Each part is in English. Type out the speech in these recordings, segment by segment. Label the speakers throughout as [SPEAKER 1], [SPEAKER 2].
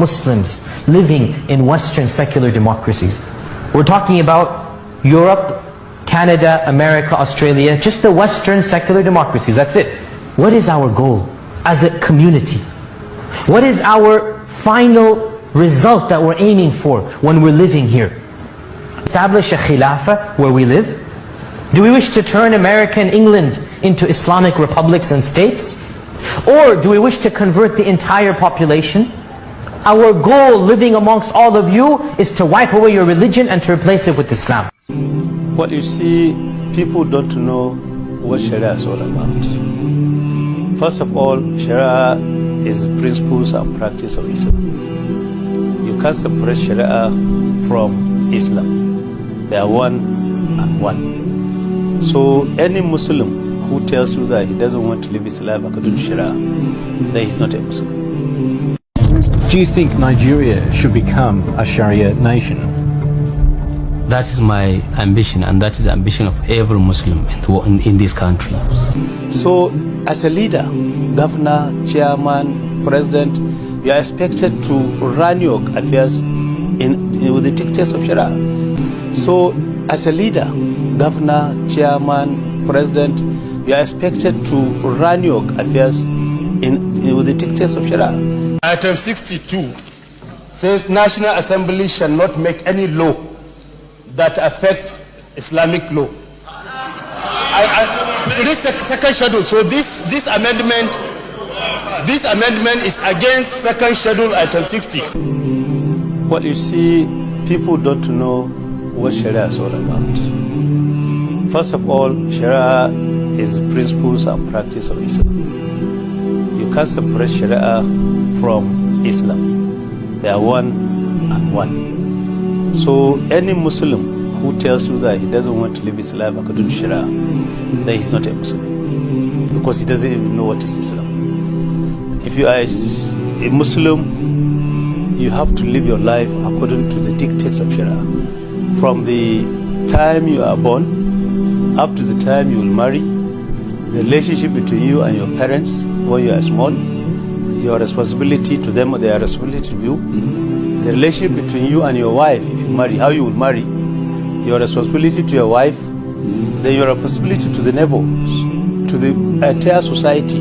[SPEAKER 1] Muslims living in Western secular democracies. We're talking about Europe, Canada, America, Australia, just the Western secular democracies, that's it. What is our goal as a community? What is our final result that we're aiming for when we're living here? Establish a khilafah where we live? Do we wish to turn America and England into Islamic republics and states? Or do we wish to convert the entire population? Our goal living amongst all of you is to wipe away your religion and to replace it with Islam.
[SPEAKER 2] Well, you see, people don't know what Sharia is all about. First of all, Sharia is principles and practice of Islam. You can't separate Sharia from Islam. They are one and one. So any Muslim who tells you that he doesn't want to live Islam according to Sharia, then he's not a Muslim.
[SPEAKER 3] Do you think Nigeria should become a Sharia nation?
[SPEAKER 4] That is my ambition, and that is the ambition of every Muslim in this country.
[SPEAKER 2] So, as a leader, governor, chairman, president, you are expected to run your affairs with the dictates of Sharia. So, as a leader, governor, chairman, president, you are expected to run your affairs with the dictates of Sharia.
[SPEAKER 5] Item 62 says National Assembly shall not make any law that affects Islamic law. This second schedule. So this amendment is against second schedule, item 60.
[SPEAKER 2] Well, you see, people don't know what Sharia is all about. First of all, Sharia is principles and practice of Islam. You can't separate Sharia from Islam. They are one and one. So any Muslim who tells you that he doesn't want to live Islam according to Sharia, then he's not a Muslim, because he doesn't even know what is Islam. If you are a Muslim, you have to live your life according to the dictates of Sharia. From the time you are born up to the time you will marry, the relationship between you and your parents when you are small, your responsibility to them or their responsibility to you, the relationship between you and your wife, if you marry, how you will marry, your responsibility to your wife, then your responsibility to the neighbors, to the entire society,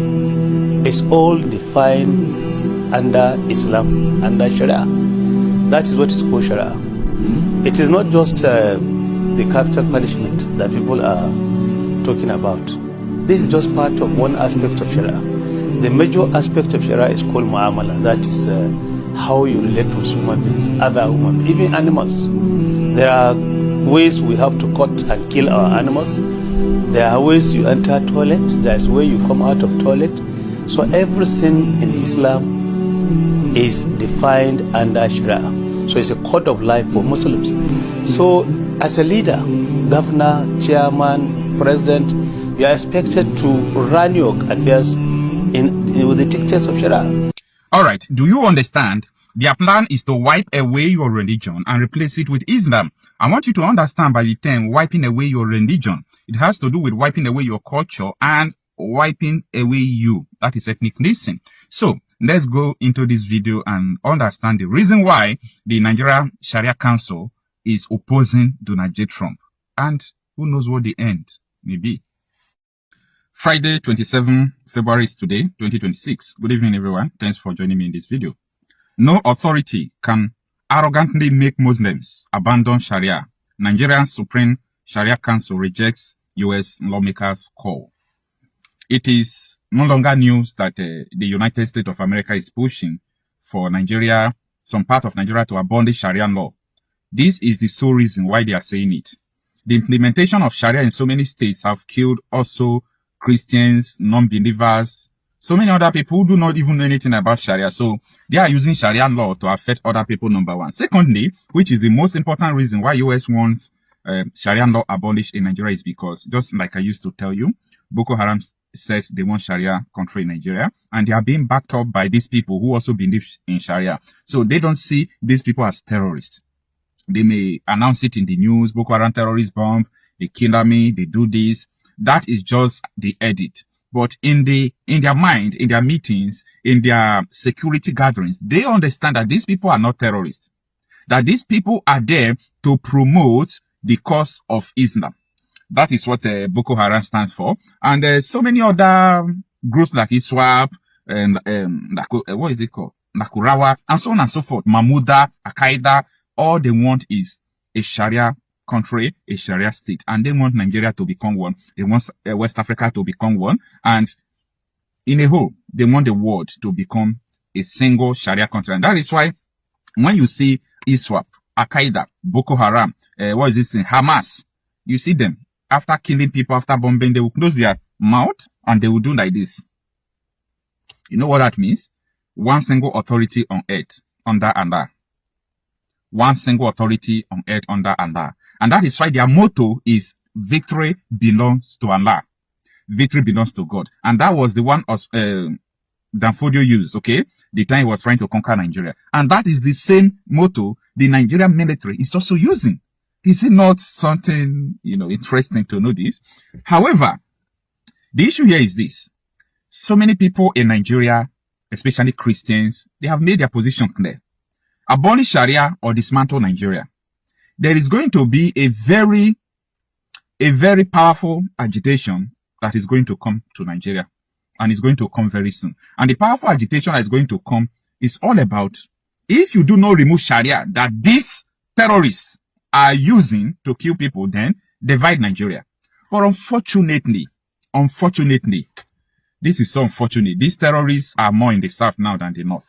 [SPEAKER 2] is all defined under Islam, under Sharia. That is what is called Sharia. It is not just the capital punishment that people are talking about. This is just part of one aspect of Sharia. The major aspect of Sharia is called mu'amala. That is how you relate with human beings, other human beings, even animals. There are ways we have to cut and kill our animals. There are ways you enter toilet. There is way you come out of toilet. So everything in Islam is defined under Sharia. So it's a code of life for Muslims. So as a leader, governor, chairman, president, you are expected to run your affairs with the dictates of Sharia.
[SPEAKER 6] All right. Do you understand? Their plan is to wipe away your religion and replace it with Islam. I want you to understand by the term wiping away your religion, it has to do with wiping away your culture and wiping away you. That is ethnic cleansing. So let's go into this video and understand the reason why the Nigeria Sharia Council is opposing Donald J. Trump. And who knows what the end may be. Friday, 27 February is today, 2026. Good evening, everyone. Thanks for joining me in this video. No authority can arrogantly make Muslims abandon Sharia. Nigerian Supreme Sharia Council rejects U.S. lawmakers' call. It is no longer news that the United States of America is pushing for Nigeria, some part of Nigeria, to abolish Sharia law. This is the sole reason why they are saying it. The implementation of Sharia in so many states have killed also Christians, non-believers, so many other people who do not even know anything about Sharia. So they are using Sharia law to affect other people, number one. Secondly, which is the most important reason why US wants Sharia law abolished in Nigeria, is because, just like I used to tell you, Boko Haram said they want Sharia control in Nigeria, and they are being backed up by these people who also believe in Sharia. So they don't see these people as terrorists. They may announce it in the news, Boko Haram terrorist bomb, they kill me, they do this. That is just the edit. But in their mind, in their meetings, in their security gatherings, they understand that these people are not terrorists. That these people are there to promote the cause of Islam. That is what Boko Haram stands for. And so many other groups like ISWAP, and what is it called? Nakurawa, and so on and so forth. Mahmuda, Al-Qaeda, all they want is a Sharia country, a Sharia state. And they want Nigeria to become one. They want West Africa to become one. And in a whole, they want the world to become a single Sharia country. And that is why when you see ISWAP, Al-Qaeda, Boko Haram, what is this thing? Hamas, you see them, after killing people, after bombing, they will close their mouth and they will do like this. You know what that means? One single authority on earth, under Allah. One single authority on earth, under Allah. And that is why their motto is victory belongs to Allah. Victory belongs to God. And that was the one Danfodio used, okay? The time he was trying to conquer Nigeria. And that is the same motto the Nigerian military is also using. Is it not something, interesting to know this? However, the issue here is this. So many people in Nigeria, especially Christians, they have made their position clear. Abolish Sharia or dismantle Nigeria. There is going to be a very powerful agitation that is going to come to Nigeria. And it's going to come very soon. And the powerful agitation that is going to come is all about, if you do not remove Sharia that these terrorists are using to kill people, then divide Nigeria. But unfortunately, this is so unfortunate. These terrorists are more in the south now than the north.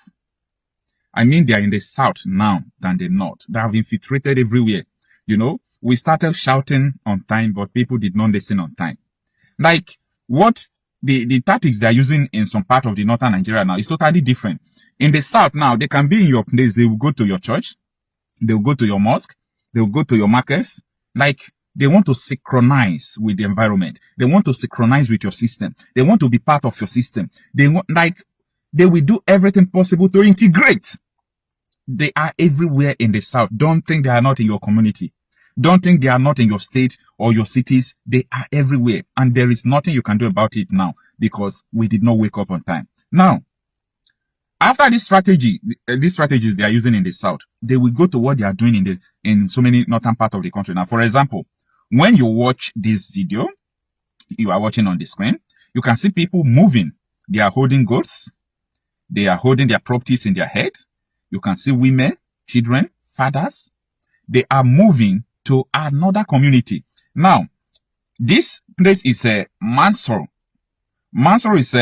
[SPEAKER 6] I mean, they are in the south now than the north. They have infiltrated everywhere. We started shouting on time, but people did not listen on time. Like what the tactics they are using in some part of the northern Nigeria now is totally different. In the south now, they can be in your place. They will go to your church. They will go to your mosque. They will go to your markets. Like, they want to synchronize with the environment. They want to synchronize with your system. They want to be part of your system. They will do everything possible to integrate. They are everywhere in the south. Don't think they are not in your community. Don't think they are not in your state or your cities. They are everywhere. And there is nothing you can do about it now because we did not wake up on time. Now, after this strategy, these strategies they are using in the south, they will go to what they are doing in so many northern parts of the country. Now, for example, when you watch this video, you are watching on the screen, you can see people moving. They are holding goats. They are holding their properties in their head. You can see women, children, fathers. They are moving to another community. Now, this place is Mansur. Mansur is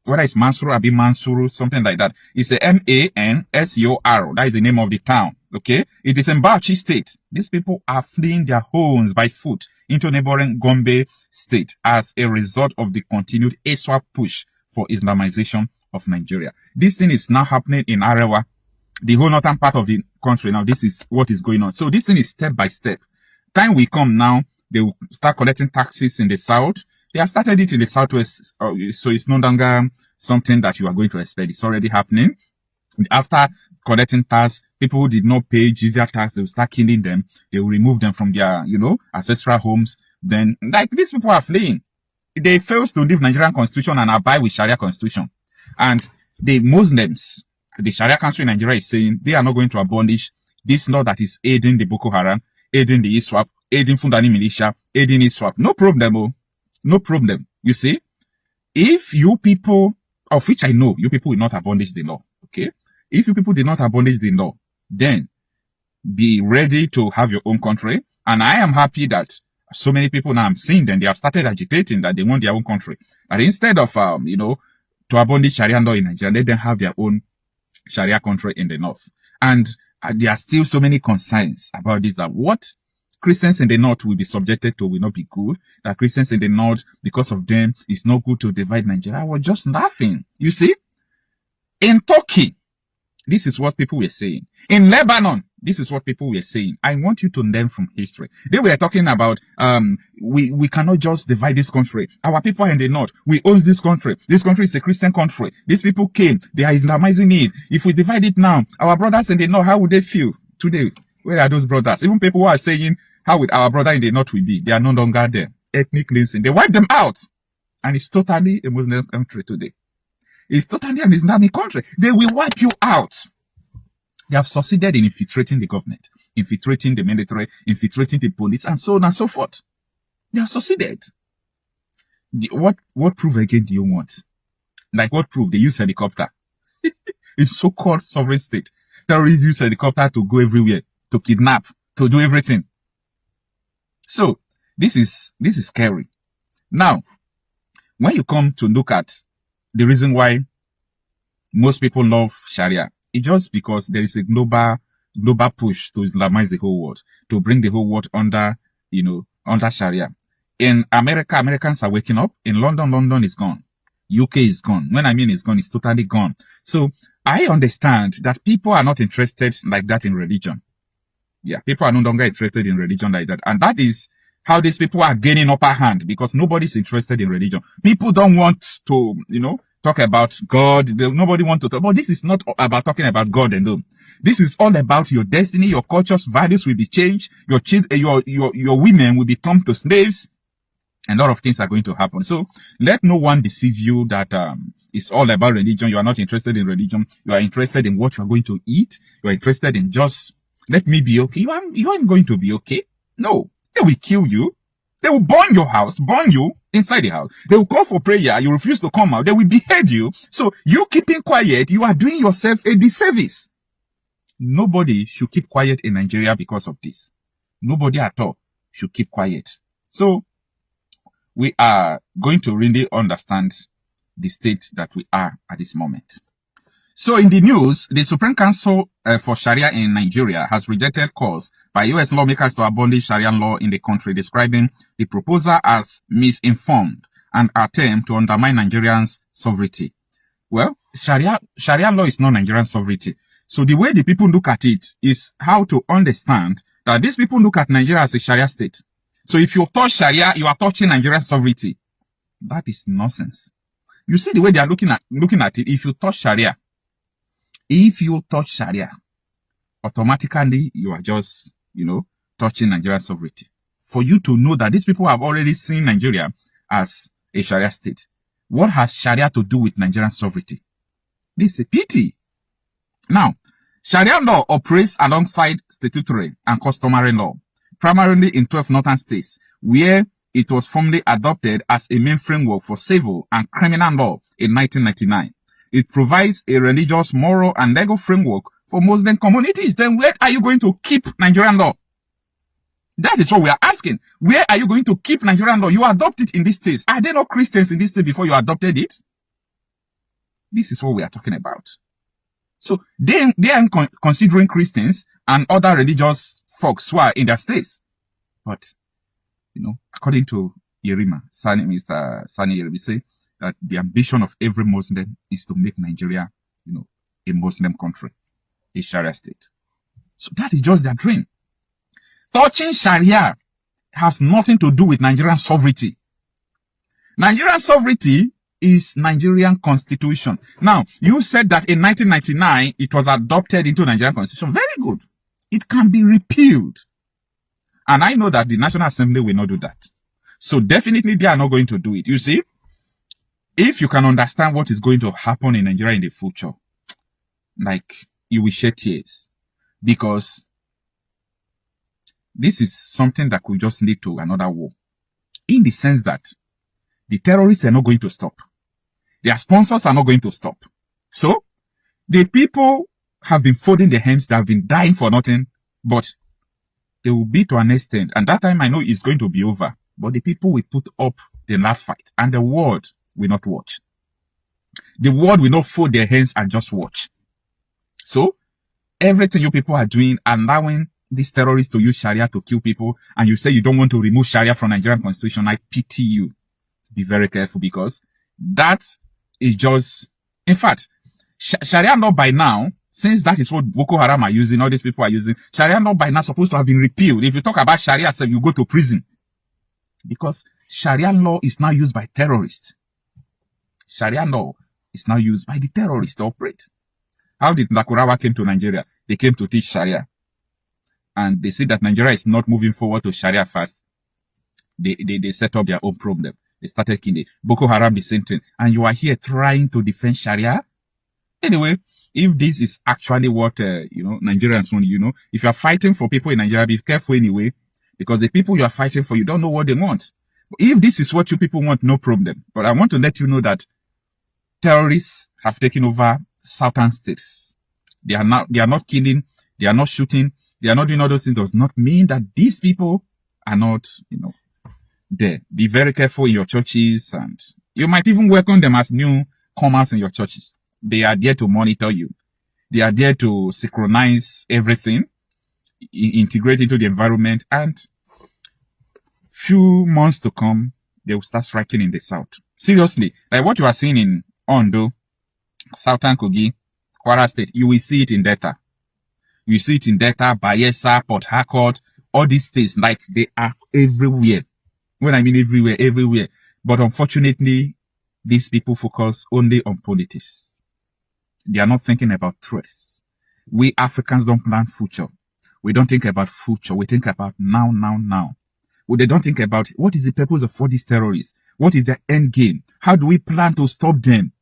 [SPEAKER 6] whether it's Mansur or Mansuru, something like that. It's a M-A-N-S-U-R. That is the name of the town. Okay. It is in Bauchi state. These people are fleeing their homes by foot into neighboring Gombe state as a result of the continued ISWAP push for Islamization of Nigeria. This thing is now happening in Arewa, the whole northern part of the country. Now, this is what is going on. So this thing is step by step. Time will come now, they will start collecting taxes in the south. They have started it in the southwest, so it's no longer something that you are going to expect. It's already happening. After collecting tax, people who did not pay jizya tax, they will start killing them. They will remove them from their, ancestral homes. Then, like, these people are fleeing. They fail to leave Nigerian constitution and abide with Sharia constitution. And the Muslims, the Sharia Council in Nigeria is saying they are not going to abolish this law that is aiding the Boko Haram, aiding the ISWAP, aiding Fundani militia, aiding ISWAP. No problem, oh. No problem. You see, if you people, of which I know, you people will not abolish the law, okay? If you people did not abolish the law, then be ready to have your own country. And I am happy that so many people now I'm seeing them, they have started agitating that they want their own country. And instead of, to abolish Sharia law in Nigeria, let them have their own Sharia country in the north. And there are still so many concerns about this, that what Christians in the north will be subjected to will not be good. That Christians in the north, because of them, it's not good to divide Nigeria. I was just laughing. You see, in Turkey, this is what people were saying. In Lebanon, this is what people were saying. I want you to learn from history. They were talking about, we cannot just divide this country. Our people are in the north. We own this country. This country is a Christian country. These people came. They are Islamizing it. If we divide it now, our brothers in the north, how would they feel today? Where are those brothers? Even people who are saying, how would our brother in the north will be? They are no longer there. Ethnic cleansing. They wipe them out. and it's totally a Muslim country today. It's totally an Islamic country. They will wipe you out. They have succeeded in infiltrating the government, infiltrating the military, infiltrating the police, and so on and so forth. They have succeeded. What proof again do you want? Like what proof? They use helicopter. It's so-called sovereign state. Terrorists use helicopter to go everywhere, to kidnap, to do everything. So this is scary. Now, when you come to look at the reason why most people love Sharia, it's just because there is a global push to Islamize the whole world, to bring the whole world under Sharia. In America, Americans are waking up. In London, London is gone. UK is gone. When I mean it's gone, it's totally gone. So I understand that people are not interested like that in religion. Yeah, people are no longer interested in religion like that. And that is how these people are gaining upper hand, because nobody's interested in religion. People don't want to, talk about God. Nobody wants to talk. But this is not about talking about God alone. This is all about your destiny. Your culture's values will be changed. Your women will become to slaves. A lot of things are going to happen. So let no one deceive you that it's all about religion. You are not interested in religion. You are interested in what you are going to eat. You are interested in just let me be okay. You aren't going to be okay. No, they will kill you. They will burn your house, burn you inside the house. They will call for prayer. You refuse to come out. They will behead you. So you keeping quiet, you are doing yourself a disservice. Nobody should keep quiet in Nigeria because of this. Nobody at all should keep quiet. So we are going to really understand the state that we are at this moment. So in the news, the Supreme Council for Sharia in Nigeria has rejected calls by U.S. lawmakers to abolish Sharia law in the country, describing the proposal as misinformed and attempt to undermine Nigerians' sovereignty. Well, Sharia law is not Nigerian sovereignty. So the way the people look at it is how to understand that these people look at Nigeria as a Sharia state. So if you touch Sharia, you are touching Nigerian sovereignty. That is nonsense. You see the way they are looking at it. If you touch Sharia, automatically you are just, touching Nigerian sovereignty. For you to know that these people have already seen Nigeria as a Sharia state. What has Sharia to do with Nigerian sovereignty? This is a pity. Now, Sharia law operates alongside statutory and customary law, primarily in 12 northern states, where it was formally adopted as a main framework for civil and criminal law in 1999. It provides a religious, moral, and legal framework for Muslim communities. Then where are you going to keep Nigerian law? That is what we are asking. Where are you going to keep Nigerian law? You adopt it in these states. Are there no Christians in this state before you adopted it? This is what we are talking about. So they are considering Christians and other religious folks who are in their states. But, according to Mr. Sani Yerimi say that the ambition of every Muslim is to make Nigeria, a Muslim country, a Sharia state. So that is just their dream. Touching Sharia has nothing to do with Nigerian sovereignty. Nigerian sovereignty is Nigerian constitution. Now, you said that in 1999, it was adopted into Nigerian constitution. Very good. It can be repealed. And I know that the National Assembly will not do that. So definitely they are not going to do it. You see, if you can understand what is going to happen in Nigeria in the future, like you will shed tears, because this is something that could just lead to another war, in the sense that the terrorists are not going to stop. Their sponsors are not going to stop. So the people have been folding their hands. They have been dying for nothing, but they will be to an extent. And that time I know it's going to be over, but the people will put up the last fight, and the world will not watch. The world will not fold their hands and just watch. So everything you people are doing, allowing these terrorists to use Sharia to kill people, and you say you don't want to remove Sharia from Nigerian constitution, I pity you. Be very careful, because that is just, in fact, Sharia law by now, since that is what Boko Haram are using, all these people are using, Sharia law by now supposed to have been repealed. If you talk about Sharia, so you go to prison. Because Sharia law is now used by terrorists. Sharia law is now used by the terrorists to operate. How did Nakurawa came to Nigeria? They came to teach Sharia. And they see that Nigeria is not moving forward to Sharia fast. They set up their own problem. They started killing. Boko Haram, the same thing. And you are here trying to defend Sharia? Anyway, if this is actually what, Nigerians want, if you are fighting for people in Nigeria, be careful anyway, because the people you are fighting for, you don't know what they want. If this is what you people want, no problem. But I want to let you know that terrorists have taken over southern states. They are not killing, they are not shooting, they are not doing all those things. Does not mean that these people are not, there. Be very careful in your churches, and you might even welcome them as newcomers in your churches. They are there to monitor you. They are there to synchronize everything, integrate into the environment, and few months to come, they will start striking in the south. Seriously, like what you are seeing in Ondo, Southern Kogi, Kwara State, you will see it in Delta. You see it in Delta, Bayelsa, Port Harcourt, all these states, like they are everywhere. When I mean everywhere, everywhere. But unfortunately, these people focus only on politics. They are not thinking about threats. We Africans don't plan future. We don't think about future. We think about now. Well, they don't think about what is the purpose of all these terrorists? What is their end game? How do we plan to stop them?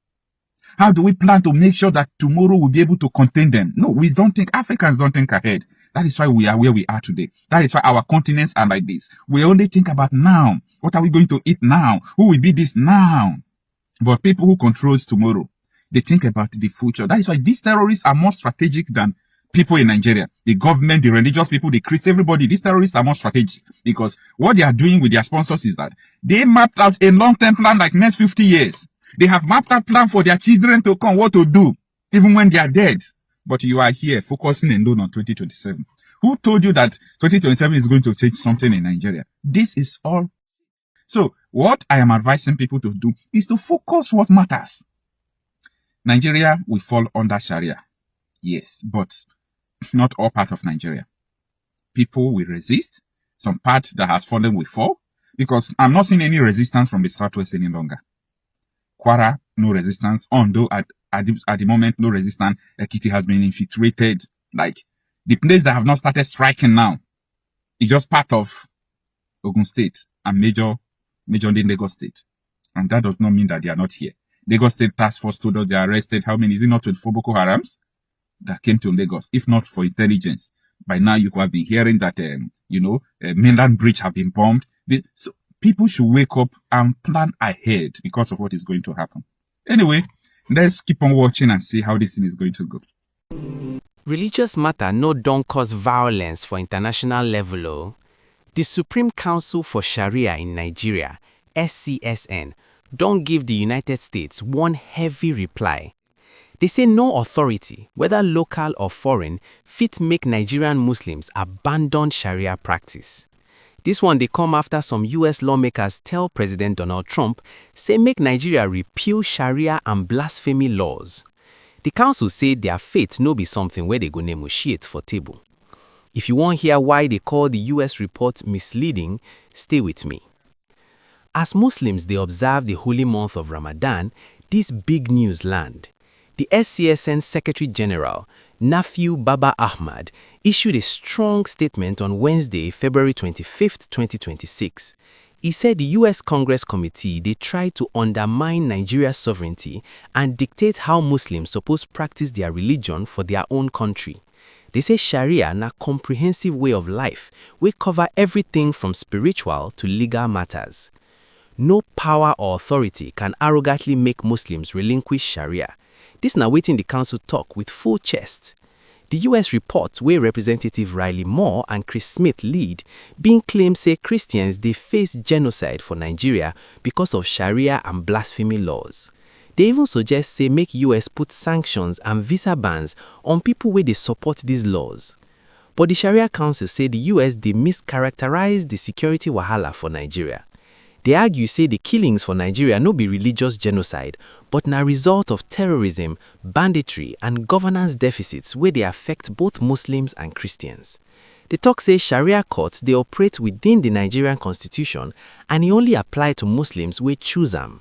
[SPEAKER 6] How do we plan to make sure that tomorrow we'll be able to contain them? No, we don't think, Africans don't think ahead. That is why we are where we are today. That is why our continents are like this. We only think about now. What are we going to eat now? Who will be this now? But people who controls tomorrow, they think about the future. That is why these terrorists are more strategic than people in Nigeria. The government, the religious people, the Christians, everybody, these terrorists are more strategic, because what they are doing with their sponsors is that they mapped out a long-term plan like next 50 years. They have mapped out plan for their children to come, what to do, even when they are dead. But you are here focusing alone on 2027. Who told you that 2027 is going to change something in Nigeria? This is all. So what I am advising people to do is to focus what matters. Nigeria will fall under Sharia. Yes, but not all parts of Nigeria. People will resist. Some parts that has fallen will fall, because I'm not seeing any resistance from the southwest any longer. Kwara, no resistance. Ondo, at the moment, no resistance. Ekiti has been infiltrated. Like, the place that have not started striking now is just part of Ogun State and majorly Lagos State. And that does not mean that they are not here. Lagos State Task Force told us they arrested, how many? Is it not 24 Boko Harams that came to Lagos? If not for intelligence, by now you could have been hearing that, mainland bridge have been bombed. So people should wake up and plan ahead because of what is going to happen. Anyway, let's keep on watching and see how this thing is going to go.
[SPEAKER 7] Religious matter no don cause violence for international level. The Supreme Council for Sharia in Nigeria, SCSN, don't give the United States one heavy reply. They say no authority, whether local or foreign, fit make Nigerian Muslims abandon Sharia practice. This one they come after some US lawmakers tell President Donald Trump, say make Nigeria repeal Sharia and blasphemy laws. The council say their faith no be something where they go negotiate for table. If you want hear why they call the US report misleading, stay with me. As Muslims they observe the holy month of Ramadan, this big news land. The SCSN Secretary-General Nafiu Baba Ahmad issued a strong statement on Wednesday, February 25, 2026. He said the U.S. Congress Committee they try to undermine Nigeria's sovereignty and dictate how Muslims suppose practice their religion for their own country. They say Sharia na comprehensive way of life, we cover everything from spiritual to legal matters. No power or authority can arrogantly make Muslims relinquish Sharia. This na Wetin the council talk with full chest. The U.S. report where Representative Riley Moore and Chris Smith lead, being claimed say Christians they face genocide for Nigeria because of Sharia and blasphemy laws. They even suggest say make U.S. put sanctions and visa bans on people where they support these laws. But the Sharia Council say the U.S. they mischaracterize the security wahala for Nigeria. They argue say the killings for Nigeria no be religious genocide, but na result of terrorism, banditry, and governance deficits where they affect both Muslims and Christians. They talk say Sharia courts they operate within the Nigerian constitution and it only apply to Muslims who choose them.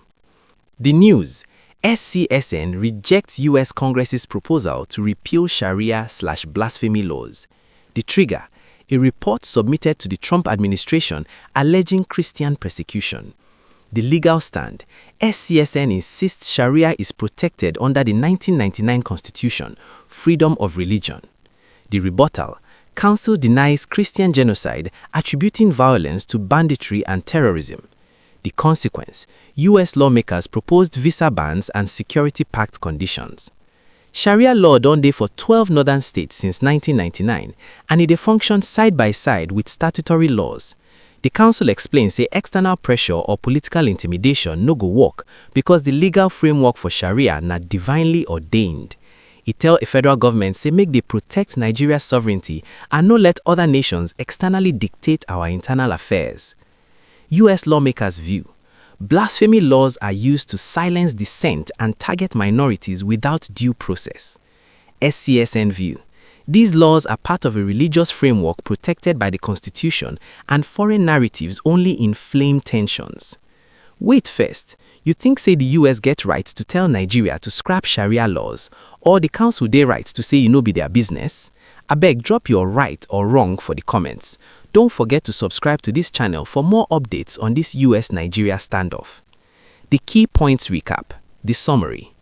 [SPEAKER 7] The news: SCSN rejects U.S. Congress's proposal to repeal Sharia/blasphemy laws. The trigger: a report submitted to the Trump administration alleging Christian persecution. The legal stand. SCSN insists Sharia is protected under the 1999 Constitution, freedom of religion. The rebuttal. Council denies Christian genocide, attributing violence to banditry and terrorism. The consequence. U.S. lawmakers proposed visa bans and security pact conditions. Sharia law don dey for 12 northern states since 1999, and it dey function side by side with statutory laws. The council explains say external pressure or political intimidation no go work because the legal framework for Sharia na divinely ordained. It tell a federal government say make they protect Nigeria's sovereignty and no let other nations externally dictate our internal affairs. U.S. lawmakers' view. Blasphemy laws are used to silence dissent and target minorities without due process. SCSN view. These laws are part of a religious framework protected by the Constitution, and foreign narratives only inflame tensions. Wait first, you think say the US get rights to tell Nigeria to scrap Sharia laws, or the council dey rights to say no be their business? Abeg, drop your right or wrong for the comments. Don't forget to subscribe to this channel for more updates on this US-Nigeria standoff. The key points recap. The summary.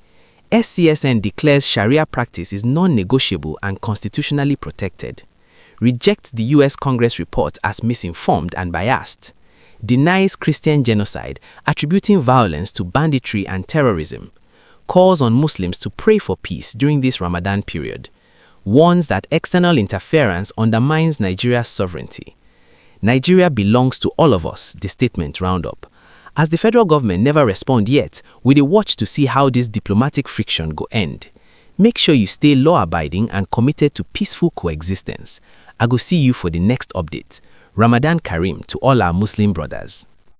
[SPEAKER 7] SCSN declares Sharia practice is non-negotiable and constitutionally protected. Rejects the US Congress report as misinformed and biased. Denies Christian genocide, attributing violence to banditry and terrorism. Calls on Muslims to pray for peace during this Ramadan period. Warns that external interference undermines Nigeria's sovereignty. Nigeria belongs to all of us, the statement round up. As the federal government never respond yet, we dey watch to see how this diplomatic friction go end. Make sure you stay law-abiding and committed to peaceful coexistence. I go see you for the next update. Ramadan Kareem to all our Muslim brothers.